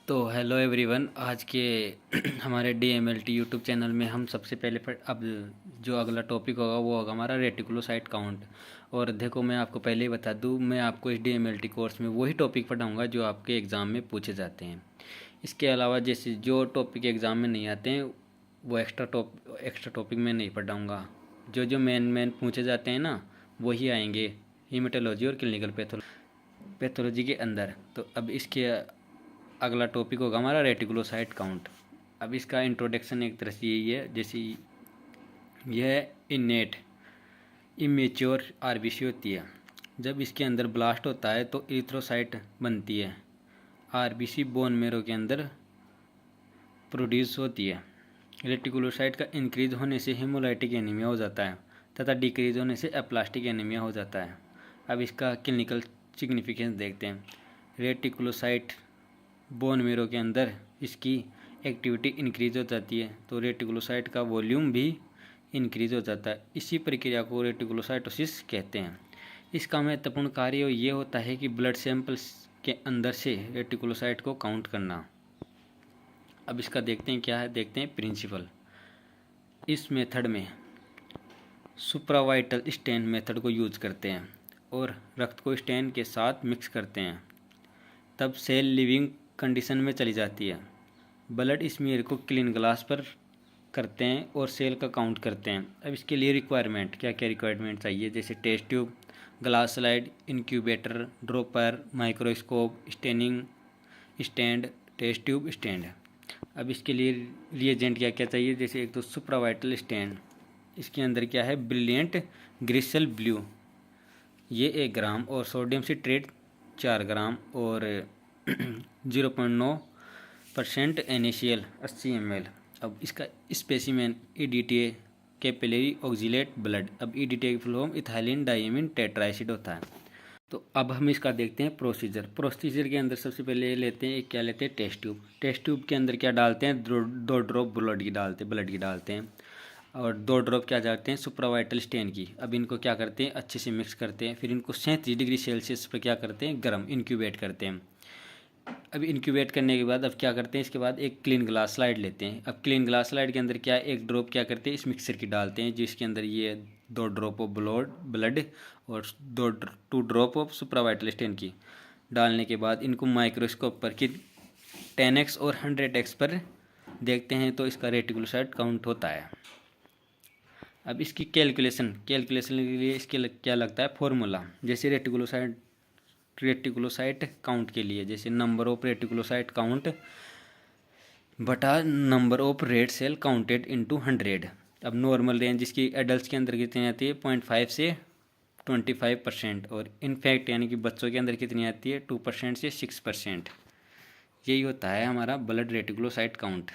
तो hello everyone, आज के हमारे DMLT यूट्यूब चैनल में हम सबसे पहले अब जो अगला टॉपिक होगा वो होगा हमारा रेटिकुलोसाइट काउंट। और देखो, मैं आपको पहले ही बता दूं, मैं आपको इस DMLT कोर्स में वही टॉपिक पढ़ाऊंगा जो आपके एग्ज़ाम में पूछे जाते हैं। इसके अलावा जैसे जो टॉपिक एग्ज़ाम में नहीं आते हैं वो एक्स्ट्रा टॉपिक में नहीं पढ़ाऊँगा। जो जो मेन पूछे जाते हैं ना, वही आएंगे हीमेटोलॉजी और क्लिनिकल पैथोलॉजी के अंदर। तो अब इसके अगला टॉपिक होगा हमारा रेटिकुलोसाइट काउंट। अब इसका इंट्रोडक्शन एक तरह से यही है, जैसे यह इनेट इमेच्योर आरबीसी होती है। जब इसके अंदर ब्लास्ट होता है तो इरिथ्रोसाइट बनती है। आरबीसी बोन मेरो के अंदर प्रोड्यूस होती है। रेटिकुलोसाइट का इंक्रीज होने से हेमोलाइटिक एनीमिया हो जाता है तथा डिक्रीज होने से एप्लास्टिक एनीमिया हो जाता है। अब इसका क्लिनिकल सिग्निफिकेंस देखते हैं। रेटिकुलोसाइट बोन मेरो के अंदर इसकी एक्टिविटी इंक्रीज हो जाती है तो रेटिकुलोसाइट का वॉल्यूम भी इंक्रीज हो जाता है। इसी प्रक्रिया को रेटिकुलोसाइटोसिस कहते हैं। इसका महत्वपूर्ण कार्य ये होता है कि ब्लड सैंपल्स के अंदर से रेटिकुलोसाइट को काउंट करना। अब इसका देखते हैं क्या है, देखते हैं प्रिंसिपल। इस मेथड में सुप्रावाइटल स्टेन मेथड को यूज करते हैं और रक्त को स्टेन के साथ मिक्स करते हैं। तब सेल लिविंग कंडीशन में चली जाती है। ब्लड स्मीयर को क्लीन ग्लास पर करते हैं और सेल का काउंट करते हैं। अब इसके लिए रिक्वायरमेंट क्या क्या रिक्वायरमेंट चाहिए, जैसे test tube, glass slide, incubator, dropper, microscope, staining stand, test tube stand. अब इसके लिए रिएजेंट क्या क्या चाहिए, जैसे एक तो सुप्रावाइटल स्टैंड, इसके अंदर क्या है, ब्रिलियंट ग्रिसल ब्लू, ये 1 ग्राम, और सोडियम सिट्रेट 4 ग्राम, और 0.9% NaCl 80 ml। अब इसका specimen EDTA capillary oxalate blood. अब EDTA की फुल फॉर्म इथाइलिन डाइमीन टेट्राएसिड होता है। तो अब हम इसका देखते हैं प्रोसीजर के अंदर सबसे पहले लेते हैं, क्या लेते हैं, टेस्ट ट्यूब। टेस्ट ट्यूब के अंदर क्या डालते हैं, दो ड्रॉप ब्लड की डालते हैं और 2 ड्रॉप क्या डालते हैं, सुप्रावाइटल स्टेन की। अब इनको क्या करते हैं, अच्छे से मिक्स करते हैं, फिर इनको 37 डिग्री सेल्सियस पर क्या करते हैं, गर्म इंक्यूबेट करते हैं। अब इंक्यूबेट करने के बाद अब क्या करते हैं, इसके बाद एक क्लीन ग्लास स्लाइड लेते हैं। अब क्लीन ग्लास स्लाइड के अंदर क्या है, 1 ड्रॉप क्या करते हैं, इस मिक्सर की डालते हैं, जिसके अंदर ये 2 ड्रॉप ऑफ ब्लड और 2 ड्रॉप ऑफ सुप्रावाइटल स्टेन की डालने के बाद इनको माइक्रोस्कोप पर कि 10x और 100x पर देखते हैं तो इसका रेटिकुलोसाइट काउंट होता है। अब इसकी कैलकुलेशन के लिए इसके क्या लगता है फॉर्मूला, जैसे रेटिकुलोसाइट काउंट के लिए, जैसे नंबर ऑफ रेटिकुलोसाइट काउंट बटा number of red cell counted into 100। अब नॉर्मल रेंज इसकी एडल्ट के अंदर कितनी आती है, 0.5 से 25%, और इनफैक्ट यानी कि बच्चों के अंदर कितनी आती है, 2% से 6%। यही होता है हमारा ब्लड रेटिकुलोसाइट काउंट।